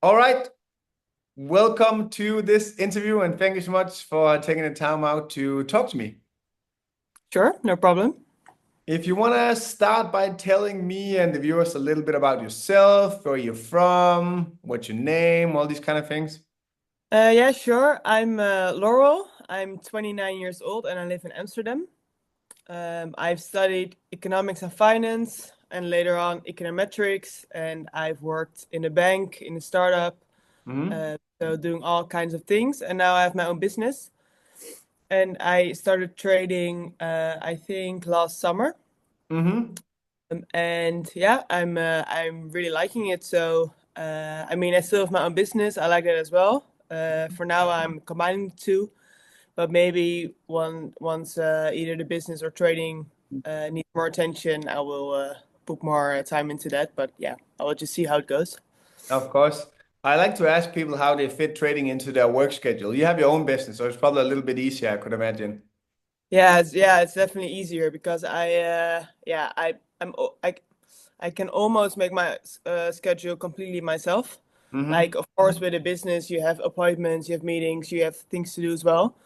All right. Welcome to this interview, and thank you so much for taking the time out to talk to me. Sure, no problem. If you want to start by telling me and the viewers a little bit about yourself, where you're from, what's your name, all these kind of things. Yeah, sure. I'm Laurel. I'm 29 years old and I live in Amsterdam. I've studied economics and finance and later on econometrics, and I've worked in a bank, in a startup, Mm-hmm. so doing all kinds of things. And now I have my own business. And I started trading, I think, last summer. Mm-hmm. And yeah, I'm really liking it. So I mean, I still have my own business. I like that as well. For now, I'm combining the two, but maybe once either the business or trading needs more attention, I will put more time into that. But yeah, I will just see how it goes. Of course. I like to ask people how they fit trading into their work schedule. You have your own business, so it's probably a little bit easier, I could imagine. Yeah, it's definitely easier because I can almost make my schedule completely myself. Mm-hmm. Like, of course, with a business, you have appointments, you have meetings, you have things to do as well.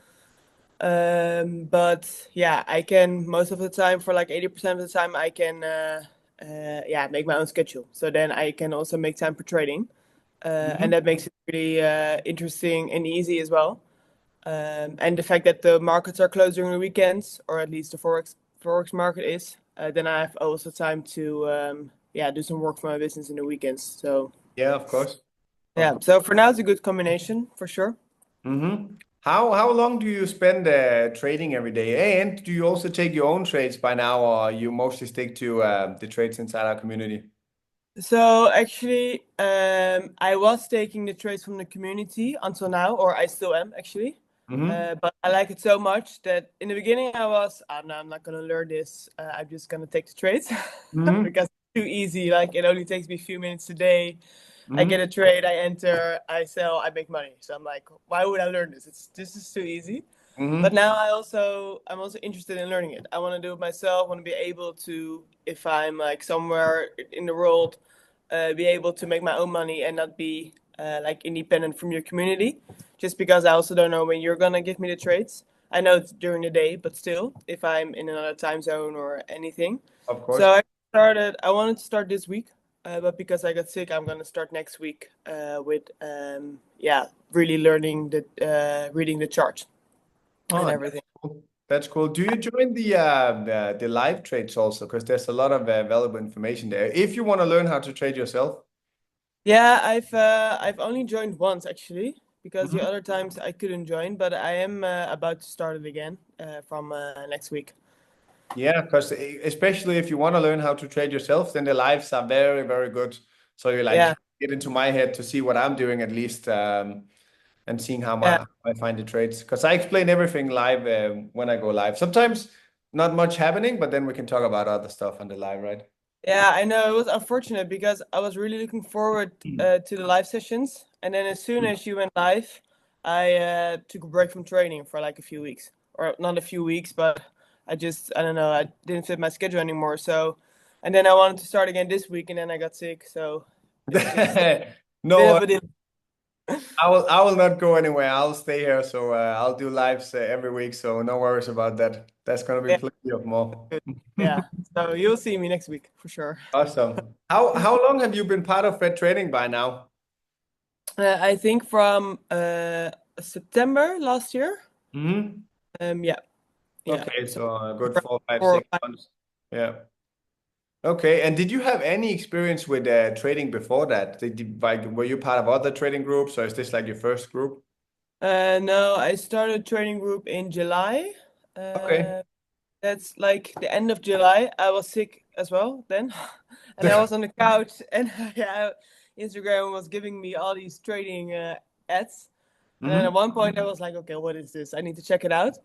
But yeah, I can most of the time, for like 80% of the time, I can yeah, make my own schedule. So then I can also make time for trading, and Mm-hmm. that makes it really interesting and easy as well. And the fact that the markets are closed during the weekends, or at least the forex market is, then I have also time to yeah, do some work for my business in the weekends. So Yeah, of course. Of yeah, course. so for now it's a good combination for sure. Mm-hmm. How long do you spend trading every day? And do you also take your own trades by now, or you mostly stick to the trades inside our community? So actually, I was taking the trades from the community until now, or I still am actually. Mm-hmm. But I like it so much that in the beginning I was, oh, no, I'm not gonna learn this. I'm just gonna take the trades Mm-hmm. because it's too easy. Like it only takes me a few minutes a day. I Mm-hmm. get a trade, I enter, I sell, I make money. So I'm like, why would I learn this? This is too easy. But Mm-hmm. now I'm also interested in learning it. I want to do it myself. Want to be able to, if I'm like somewhere in the world, be able to make my own money and not be like independent from your community. Just because I also don't know when you're gonna give me the trades. I know it's during the day, but still, if I'm in another time zone or anything. Of So course. I wanted to start this week, but because I got sick, I'm gonna start next week with yeah, really learning the reading the chart Oh, and that's everything. cool. That's cool. Do you join the live trades also? Because there's a lot of valuable information there. If you want to learn how to trade yourself. Yeah, I've only joined once actually because the Mhm. other times I couldn't join, but I am about to start it again from next week. Yeah, because especially if you want to learn how to trade yourself, then the lives are very, very good. So you like Yeah, get into my head to see what I'm doing at least, and seeing yeah, how I find the trades. Because I explain everything live when I go live. Sometimes not much happening, but then we can talk about other stuff on the live, right? yeah. I know it was unfortunate because I was really looking forward to the live sessions, and then as soon as you went live, I took a break from training for like a few weeks, or not a few weeks, but I don't know, I didn't fit my schedule anymore. So, and then I wanted to start again this week, and then I got sick, so it was just a bit No, of a delay. I will not go anywhere. I'll stay here. So I'll do lives every week. So no worries about that. That's gonna be Yeah, plenty of more. good. Yeah. So you'll see me next week for sure. Awesome. How long have you been part of Red Trading by now? I think from September last year. Hmm. Yeah, yeah. Okay, So so a good around 4, 5, 4 or 5. 6 months. Yeah. Okay. And did you have any experience with trading before that? Like, were you part of other trading groups, or is this like your first group? No, I started training group in July. Okay. Uh, that's like the end of July. I was sick as well then, and I was on the couch, and yeah, Instagram was giving me all these trading ads. And then Hmm. at one point, I was like, okay, what is this? I need to check it out.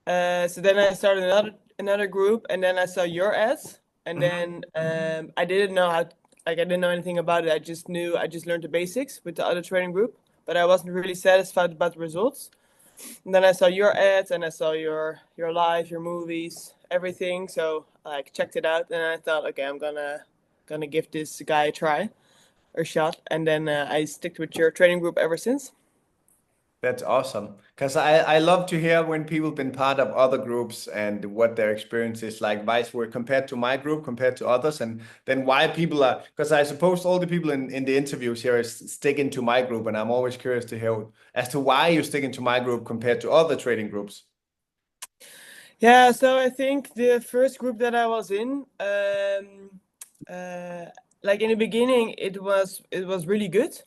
So then I started another group, and then I saw your ads, and Hmm. then I didn't know how, like I didn't know anything about it. I just learned the basics with the other training group, but I wasn't really satisfied about the results. And then I saw your ads, and I saw your live, your movies, everything. So I like checked it out, and I thought, okay, I'm gonna give this guy a try. a shot, and then I stick with your training group ever since. That's awesome. Because I love to hear when people been part of other groups and what their experience is like, vice versa, compared to my group, compared to others, and then why people are, because I suppose all the people in the interviews here is sticking to my group, and I'm always curious to hear as to why you're sticking to my group compared to other trading groups. Yeah, so I think the first group that I was in, like in the beginning, it was really good.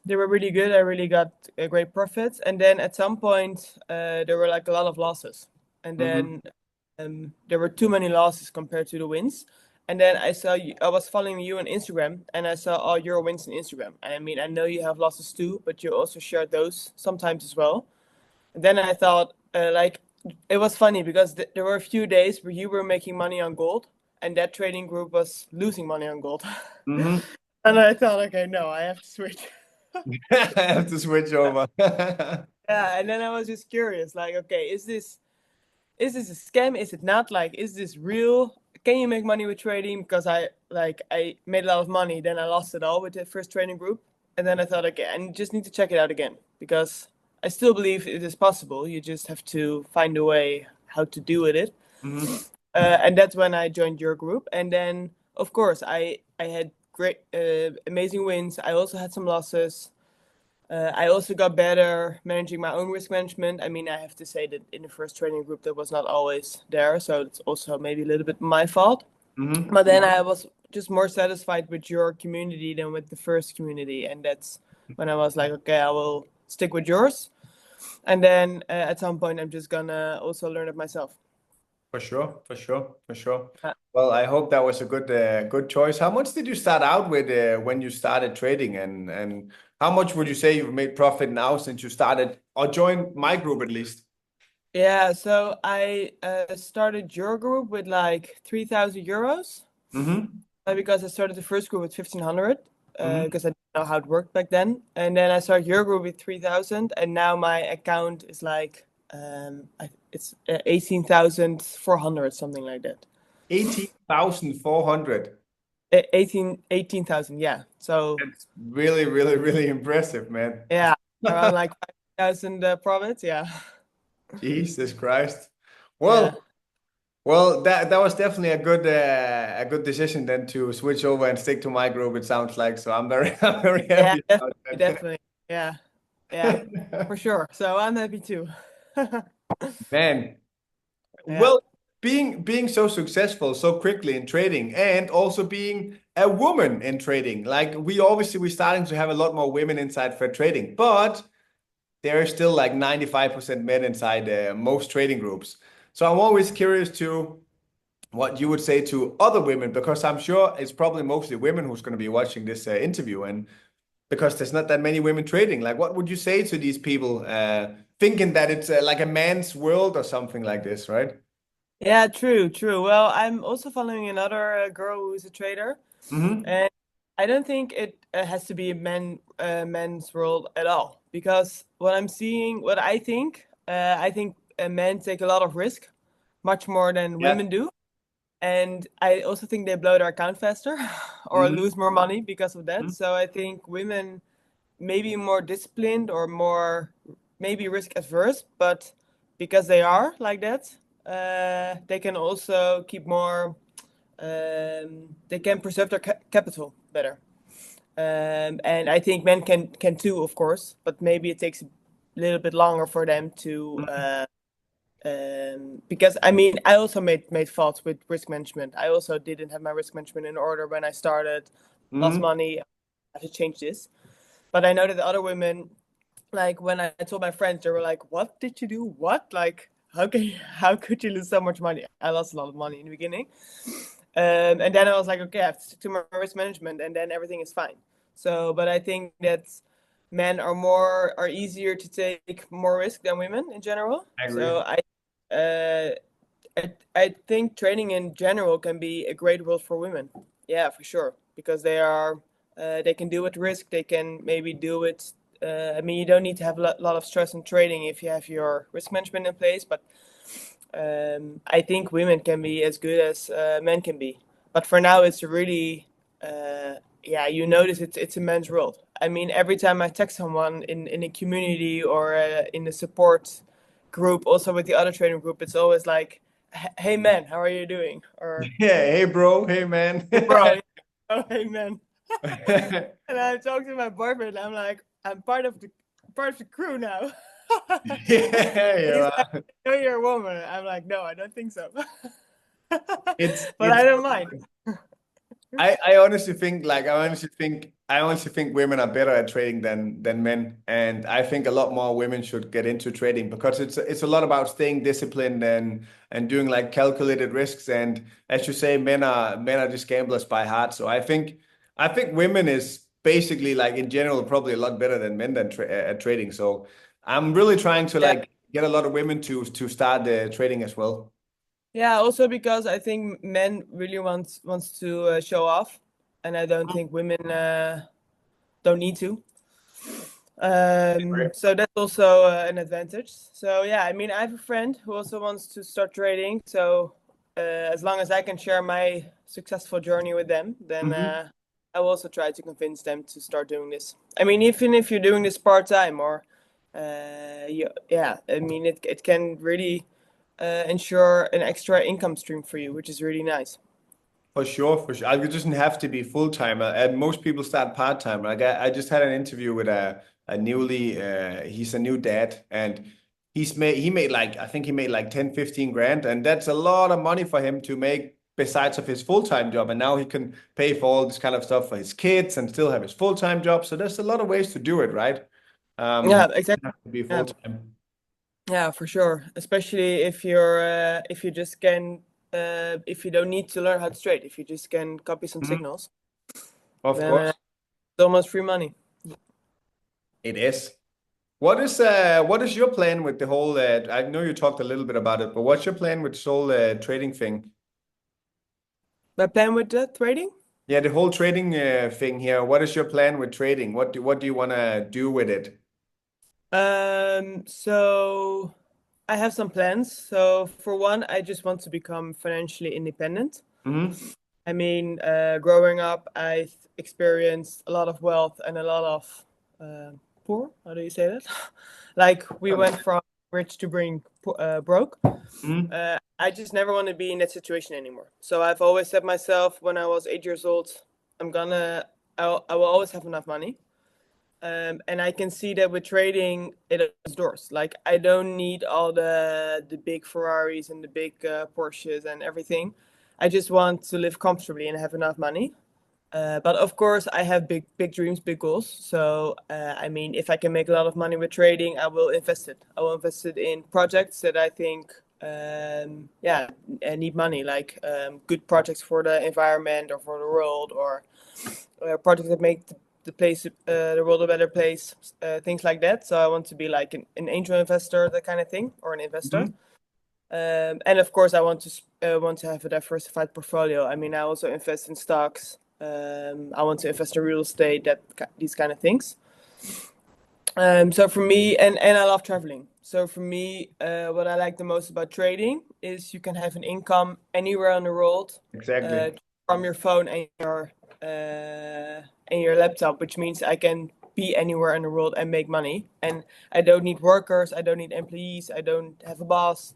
They were really good. I really got great profits, and then at some point, there were like a lot of losses, and Hmm. then there were too many losses compared to the wins. And then I was following you on Instagram, and I saw all your wins on Instagram. And I mean, I know you have losses too, but you also share those sometimes as well. And then I thought, like, it was funny because there were a few days where you were making money on gold, and that trading group was losing money on gold. Hmm. And I thought, okay, no, I have to switch. I have to switch over. Yeah, and then I was just curious, like, okay, is this a scam? Is it not? Like, is this real? Can you make money with trading? Because I made a lot of money, then I lost it all with the first trading group, and then I thought, okay, I just need to check it out again because I still believe it is possible. You just have to find a way how to do it. Hmm. And that's when I joined your group, and then of course I had great amazing wins. I also had some losses. I also got better managing my own risk management. I mean, I have to say that in the first training group that was not always there, so it's also maybe a little bit my fault. Hmm. But then I was just more satisfied with your community than with the first community, and that's when I was like, okay, I will stick with yours, and then at some point I'm just gonna also learn it myself. For sure, for sure, for sure. Uh, Well, I hope that was a good choice. How much did you start out with when you started trading, and how much would you say you've made profit now since you started or joined my group at least? yeah, so I started your group with like 3,000 euros. Mm-hmm. Because I started the first group with 1,500 Mm-hmm. because I didn't know how it worked back then. And then I started your group with 3,000, and now my account is like it's 18,400, something like that. 18,400. 18,000, yeah. So That's really, really, really impressive, man. yeah, around like 5,000 profits, yeah. Jesus Christ. Yeah. Well, that was definitely a good decision then to switch over and stick to my group, it sounds like. So I'm very I'm very Yeah, happy about definitely, that. definitely. Yeah, yeah, for sure. So I'm happy too. Man, Yeah. well, being so successful so quickly in trading and also being a woman in trading, like we're starting to have a lot more women inside for trading, but there is still like 95% men inside most trading groups. So I'm always curious to what you would say to other women, because I'm sure it's probably mostly women who's going to be watching this interview, and because there's not that many women trading. Like, what would you say to these people thinking that it's like a man's world or something like this, right? Yeah, true, true. Well, I'm also following another girl who's a trader, Mm-hmm. and I don't think it has to be a men's world at all. Because what I think men take a lot of risk, much more than Yeah. women do, and I also think they blow their account faster or Mm-hmm. lose more money because of that. So I think women maybe more disciplined or more maybe risk adverse, but because they are like that, they can also keep more. They can preserve their capital better, and I think men can too, of course, but maybe it takes a little bit longer for them to. Because I mean, I also made faults with risk management. I also didn't have my risk management in order when I started, lost Mm-hmm. money. I have to change this. But I know that the other women, like when I told my friends, they were like, "What did you do? What? Like, how could you lose so much money?" I lost a lot of money in the beginning, and then I was like, "Okay, I have to stick to my risk management, and then everything is fine." So, but I think that men are easier to take more risk than women in general. I agree. So uh, I think training in general can be a great world for women. Yeah, for sure, because they can do it risk. They can maybe do it. I mean, you don't need to have a lot of stress in trading if you have your risk management in place. But I think women can be as good as men can be. But for now, it's really yeah, you notice it's a men's world. I mean, every time I text someone in a community or in a support group, also with the other training group, it's always like, "Hey man, how are you doing?" Or Yeah, hey bro, hey man. "Hey bro, oh hey man." And I talk to my boyfriend. I'm like, I'm part of the crew now. Yeah, He's yeah. like, "I know you're a woman." I'm like, "No, I don't think so." It's But I don't mind. I honestly think I honestly think women are better at trading than men, and I think a lot more women should get into trading because it's a lot about staying disciplined and doing like calculated risks. And as you say, men are just gamblers by heart. So I think women is basically like in general probably a lot better than men at trading. So I'm really trying to Yeah. like get a lot of women to start trading as well. Yeah, also because I think men really wants to show off, and I don't think women don't need to. So that's also an advantage. So yeah, I mean, I have a friend who also wants to start trading. So as long as I can share my successful journey with them, then Mhm. I will also try to convince them to start doing this. I mean, even if you're doing this part time or yeah, I mean, it can really ensure an extra income stream for you, which is really nice. For sure, for sure. It doesn't have to be full time, and most people start part time. Like I just had an interview with a newly he's a new dad, and he made like I think he made like 10, 15 grand, and that's a lot of money for him to make besides of his full time job. And now he can pay for all this kind of stuff for his kids and still have his full time job. So there's a lot of ways to do it, right? Yeah, Doesn't exactly. have to be Yeah. full time. Yeah, for sure. Especially if you just can if you don't need to learn how to trade, if you just can copy some Mhm. signals, Of then course, it's almost free money. it is. What is your plan with the whole I know you talked a little bit about it, but what's your plan with this whole trading thing? My plan with the trading? Yeah, the whole trading thing here. What is your plan with trading? What do you want to do with it? So I have some plans. So for one, I just want to become financially independent. Hmm. I mean, growing up, I experienced a lot of wealth and a lot of poor. How do you say that? Like we went from rich to being broke. Hmm. I just never want to be in that situation anymore. So I've always said myself when I was 8 years old, I will always have enough money. And I can see that with trading, it opens doors. Like I don't need all the big Ferraris and the big Porsches and everything. I just want to live comfortably and have enough money. But of course, I have big dreams, big goals. So I mean, if I can make a lot of money with trading, I will invest it. I will invest it in projects that I think, yeah, need money, like good projects for the environment or for the world, or projects that make the world a better place, things like that. So I want to be like an angel investor, that kind of thing, or an investor. Hmm. And of course, I want to have a diversified portfolio. I mean, I also invest in stocks. I want to invest in real estate, these kind of things. So for me, and I love traveling. So for me, what I like the most about trading is you can have an income anywhere in the world, Exactly. uh, from your phone and your laptop, which means I can be anywhere in the world and make money. And I don't need workers, I don't need employees, I don't have a boss.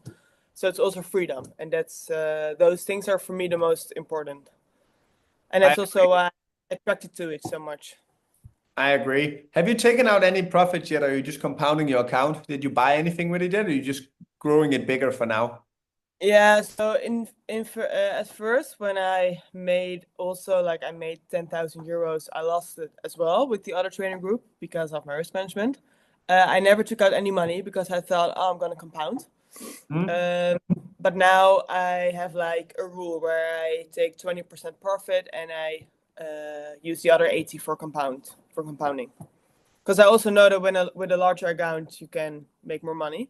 So it's also freedom, and that's those things are for me the most important. And I that's also why I'm attracted to it so much. I agree. Have you taken out any profits yet, or are you just compounding your account? Did you buy anything with it yet, or are you just growing it bigger for now? Yeah, so at first when I made also like I made 10,000 euros, I lost it as well with the other training group because of my risk management. I never took out any money because I thought, oh, I'm gonna compound. Hmm? Um, but now I have like a rule where I take 20% profit and I use the other 80 for compounding. Because I also know that with a larger account you can make more money.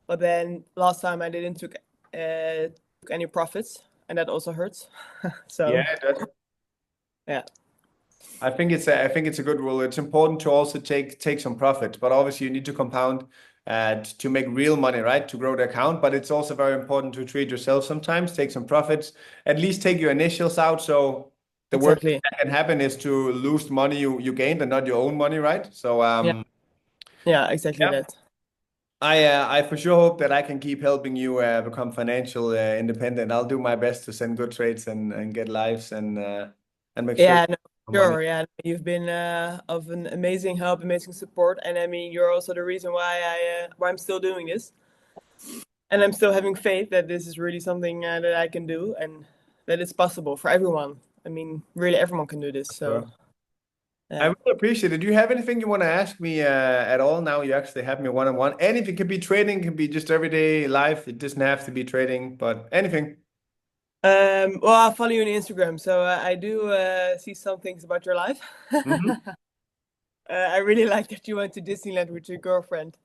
But then last time I didn't took any profits, and that also hurts. Yeah, So it does. yeah, I think it's a good rule. It's important to also take some profit, but obviously you need to compound to make real money, right? To grow the account. But it's also very important to treat yourself sometimes, take some profits, at least take your initials out. So the worst thing exactly. that can happen is to lose money you gained and not your own money, right? So Yeah, yeah, exactly yeah, that. I for sure hope that I can keep helping you become financial independent. I'll do my best to send good trades and get lives and make sure you Yeah, no, have money. sure. Yeah, you've been of an amazing help, amazing support, and I mean, you're also the reason why I'm still doing this, and I'm still having faith that this is really something that I can do, and that it's possible for everyone. I mean, really, everyone can do this. So, Sure. I yeah. really appreciate it. Do you have anything you want to ask me at all? Now you actually have me one-on-one. Anything can be trading, can be just everyday life. It doesn't have to be trading, but anything. Well, I follow you on Instagram, so I do see some things about your life. Hmm. I really like that you went to Disneyland with your girlfriend.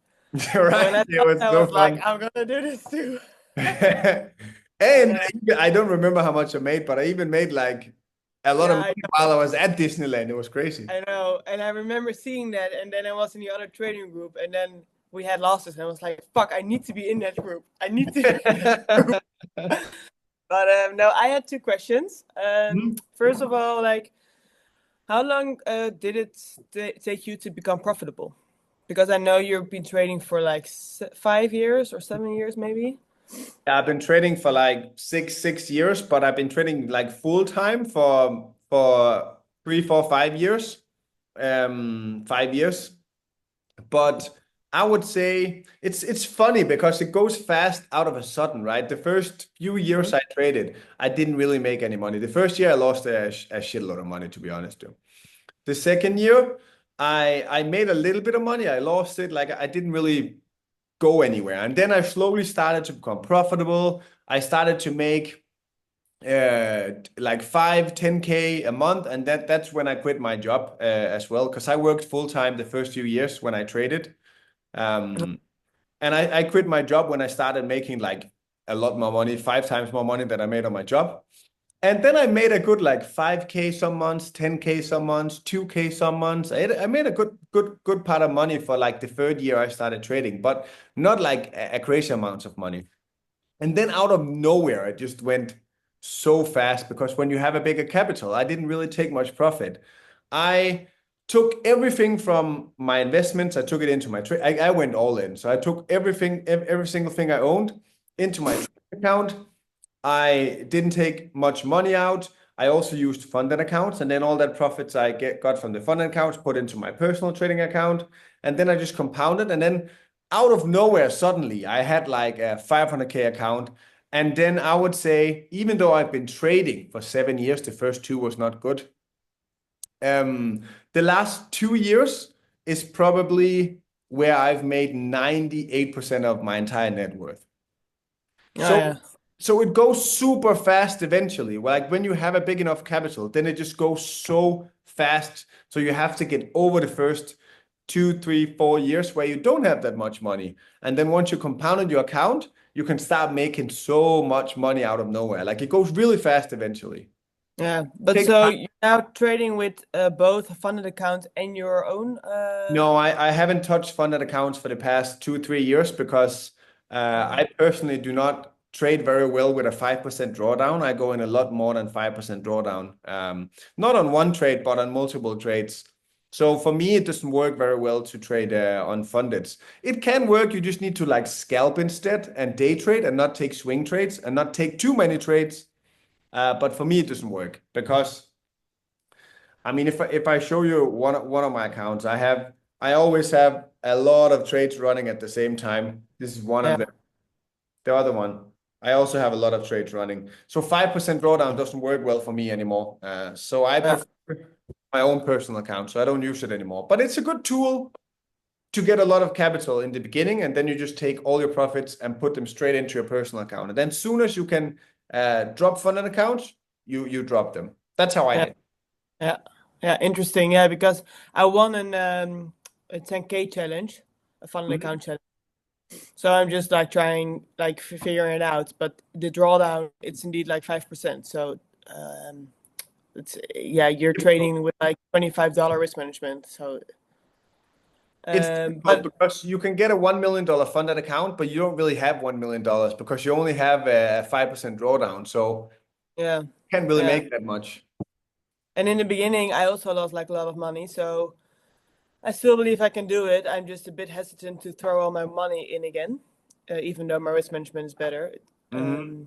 You're So right. when I It saw was that, I so was like, fun. I'm gonna do this too. And And I don't remember how much I made, but I even made like a lot of yeah, money while I was at Disneyland. It was crazy. I know. And I remember seeing that, and then I was in the other trading group, and then we had losses, and I was like, fuck, I need to be in that group. I need to be in that group. But no, I had two questions. Mhm. First of all, like, how long did it take you to become profitable? Because I know you've been trading for like 5 years or 7 years, maybe. I've been trading for like six years, but I've been trading like full time for 3, 4, 5 years. 5 years. But I would say it's funny because it goes fast out of a sudden, right? The first few Mhm. years I traded, I didn't really make any money. The first year I lost a shitload of money, to be honest. Too. The second year, I made a little bit of money. I lost it. Like I didn't really go anywhere. And then I slowly started to become profitable. I started to make like 5, 10K a month, and that's when I quit my job as well because I worked full time the first few years when I traded. And I quit my job when I started making like a lot more money, 5 times more money than I made on my job. And then I made a good like 5K some months, 10K some months, 2K some months. I made a good part of money for like the third year I started trading, but not like a crazy amounts of money. And then out of nowhere, it just went so fast because when you have a bigger capital, I didn't really take much profit. I took everything from my investments, I took it into my trade. I went all in. So I took everything, every single thing I owned into my trade account. I didn't take much money out. I also used funded accounts, and then all that profits I got from the funded accounts put into my personal trading account, and then I just compounded. And then out of nowhere, suddenly I had like a 500K account. And then I would say, even though I've been trading for 7 years, the first two was not good. Um, the last 2 years is probably where I've made 98% of my entire net worth. Oh So yeah, so it goes super fast eventually. Like when you have a big enough capital, then it just goes so fast. So you have to get over the first 2, 3, 4 years where you don't have that much money. And then once you compounded your account, you can start making so much money out of nowhere. Like it goes really fast eventually. yeah. But Takes so time. you're now trading with both a funded account and your own. No, I haven't touched funded accounts for the past 2, 3 years because I personally do not trade very well with a 5% drawdown. I go in a lot more than 5% drawdown. Not on one trade, but on multiple trades. So for me, it doesn't work very well to trade on fundeds. It can work. You just need to like scalp instead and day trade and not take swing trades and not take too many trades. But for me, it doesn't work because I mean, if I show you one of my accounts, I always have a lot of trades running at the same time. This is one of Yeah, them. The other one, I also have a lot of trades running. So 5% drawdown doesn't work well for me anymore. So I yeah, prefer my own personal account. So I don't use it anymore. But it's a good tool to get a lot of capital in the beginning, and then you just take all your profits and put them straight into your personal account. And then soon as you can drop funded accounts, you drop them. That's how I yeah, did. yeah, yeah. Interesting. Yeah, because I won a 10K challenge, a funded Mhm. account challenge. So I'm just like trying, like figuring it out. But the drawdown, it's indeed like 5%. So um, it's yeah, you're trading with like $25 risk management. So It's difficult but because you can get a $1 million funded account, but you don't really have $1 million because you only have a 5% drawdown. So yeah, you can't really yeah, make that much. And in the beginning, I also lost like a lot of money. So I still believe I can do it. I'm just a bit hesitant to throw all my money in again, even though my risk management is better. Hmm.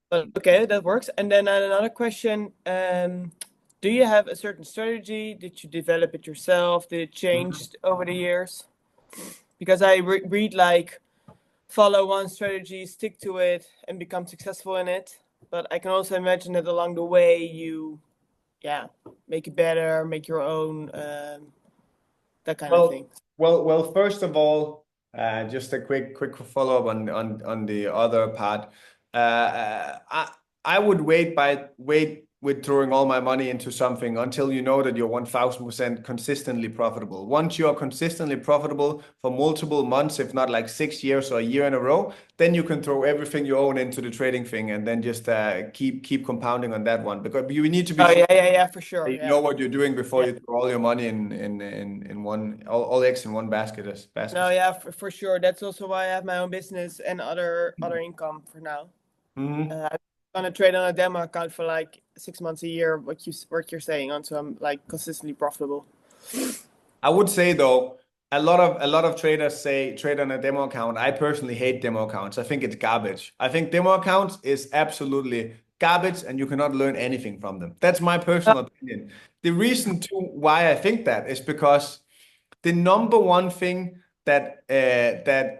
But okay, that works. And then another question, do you have a certain strategy? Did you develop it yourself? Did it change over the years? Because I read like follow one strategy, stick to it, and become successful in it. But I can also imagine that along the way you, yeah, make it better, make your own, that kind of thing. Well. First of all, just a quick follow-up on the other part. I would wait with throwing all my money into something until you know that you're 1000% consistently profitable. Once you are consistently profitable for multiple months, if not like 6 years or a year in a row, then you can throw everything you own into the trading thing and then just keep compounding on that one because you need to be Oh sure yeah, for sure. you know Yeah, what you're doing before yeah. you throw all your money in one all eggs in one basket as No, basket. yeah, for sure. That's also why I have my own business and other income for now. Mhm. I'm gonna trade on a demo account for like 6 months a year. What you're saying, until I'm like consistently profitable. I would say though, a lot of traders say trade on a demo account. I personally hate demo accounts. I think it's garbage. I think demo accounts is absolutely garbage and you cannot learn anything from them. That's my Uh, personal opinion. The reason to why I think that is because the number one thing that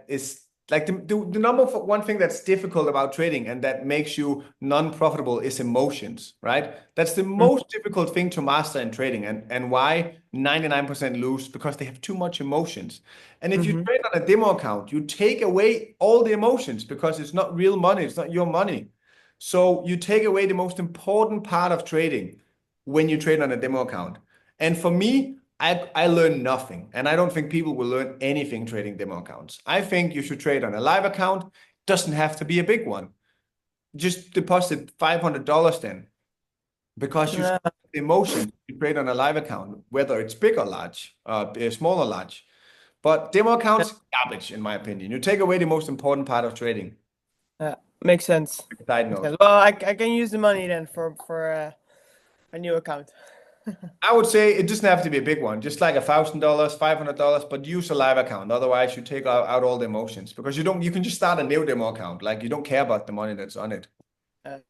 is like the number one thing that's difficult about trading and that makes you non-profitable is emotions, right? That's the most difficult thing to master in trading, and why 99% lose because they have too much emotions. And if you Mm-hmm. trade on a demo account, you take away all the emotions because it's not real money, it's not your money. So you take away the most important part of trading when you trade on a demo account. And for me, I learned nothing. And I don't think people will learn anything trading demo accounts. I think you should trade on a live account. Doesn't have to be a big one. Just deposit $500 then, because you Yeah, the emotion you trade on a live account, whether it's big or large, small or large. But demo accounts, garbage, in my opinion. You take away the most important part of trading. yeah, makes sense. Side Makes note. sense. Well, I can use the money then for a new account. I would say it doesn't have to be a big one, just like $1,000, $500, but use a live account. Otherwise, you take out all the emotions because you can just start a new demo account. Like you don't care about the money that's on it.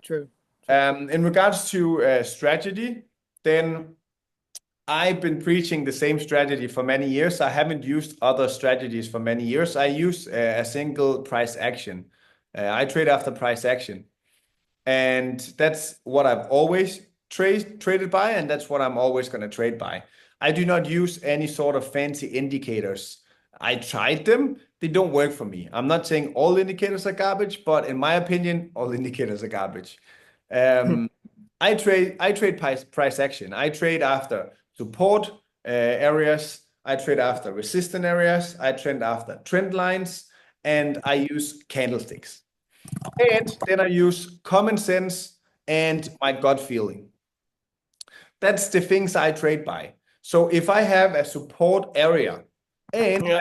True, true. In regards to strategy, then I've been preaching the same strategy for many years. I haven't used other strategies for many years. I use a single price action. I trade after price action. And that's what I've always traded by, and that's what I'm always going to trade by. I do not use any sort of fancy indicators. I tried them, they don't work for me. I'm not saying all indicators are garbage, but in my opinion, all indicators are garbage. Um, I trade price action. I trade after support areas. I trade after resistance areas. I trade after trend lines, and I use candlesticks. And then I use common sense and my gut feeling. That's the things I trade by. So if I have a support area and Yeah,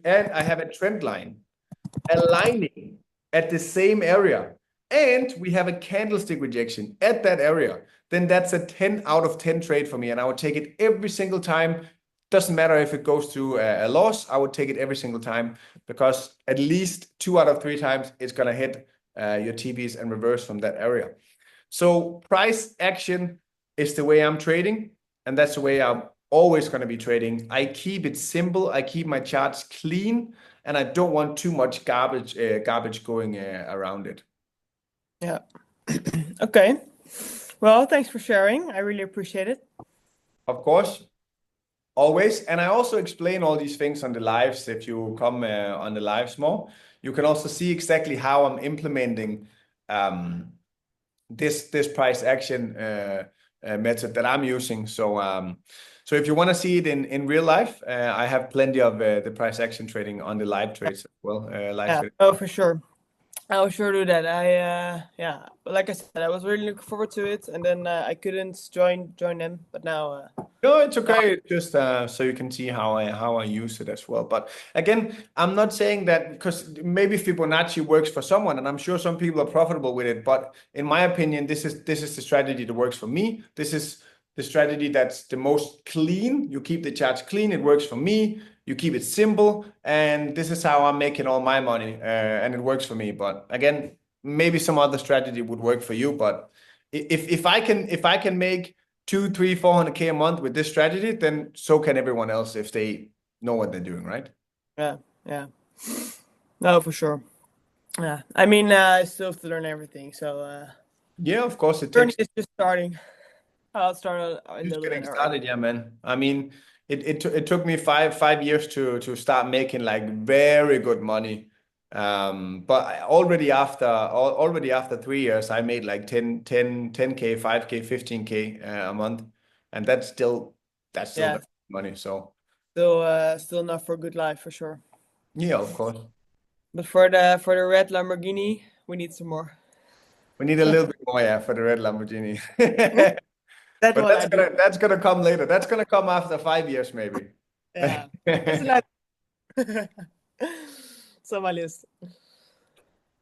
I have a trend line aligning at the same area, and we have a candlestick rejection at that area, then that's a 10 out of 10 trade for me. And I would take it every single time. Doesn't matter if it goes to a loss, I would take it every single time because at least 2 out of 3 times it's going to hit your TVs and reverse from that area. So price action is the way I'm trading, and that's the way I'm always going to be trading. I keep it simple. I keep my charts clean, and I don't want too much garbage going around it. yeah. Okay. Well, thanks for sharing. I really appreciate it. Of course, always. And I also explain all these things on the lives. If you come on the lives more, you can also see exactly how I'm implementing this price action method that I'm using. So if you want to see it in real life, I have plenty of the price action trading on the live trades as well. Live Yeah. trading. Oh, for sure. I'll sure do that. Yeah, like I said, I was really looking forward to it, and then I couldn't join them, but No, it's now okay. It's just so you can see how I use it as well. But again, I'm not saying that because maybe Fibonacci works for someone, and I'm sure some people are profitable with it. But in my opinion, this is the strategy that works for me. This is the strategy that's the most clean. You keep the charts clean. It works for me. You keep it simple, and this is how I'm making all my money, and it works for me. But again, maybe some other strategy would work for you. But if I can make 2, 3, 400K a month with this strategy, then so can everyone else if they know what they're doing, right? Yeah, yeah. No, for sure. Yeah, I mean, I still have to learn everything, so Yeah, of course, it journey takes is just starting. I'll start a just little bit getting early. started. Yeah, man. I mean, it took me five years to start making like very good money. But already after 3 years, I made like 10K, 5K, 15K a month, and that's still Yeah, the money. So still enough for a good life for sure. yeah, of course, But for the red Lamborghini, we need some more. we need a little bit more, yeah, for the red Lamborghini. That But one I do. that's gonna come later. That's gonna come after 5 years, maybe. Yeah, it's a lot. It's on my list.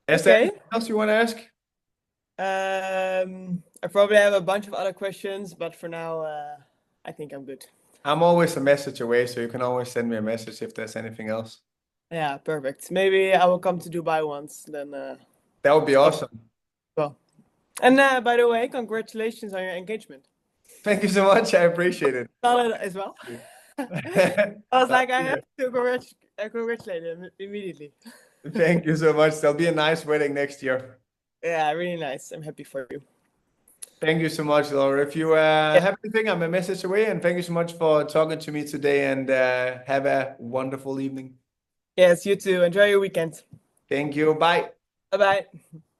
Is there Okay. anything else you want to ask? I probably have a bunch of other questions, but for now, I think I'm good. I'm always a message away, so you can always send me a message if there's anything else. Yeah, perfect. Maybe I will come to Dubai once, then That would be talk awesome. well. And by the way, congratulations on your engagement. Thank you so much. I appreciate it. Solid as well. I was That'll like, I be have it. to congratulate him immediately. Thank you so much. There'll be a nice wedding next year. Yeah, really nice. I'm happy for you. Thank you so much, Laura. If you Yeah. have anything, I'm a message away. And thank you so much for talking to me today. And have a wonderful evening. Yes, you too. Enjoy your weekend. Thank you. Bye. Bye bye.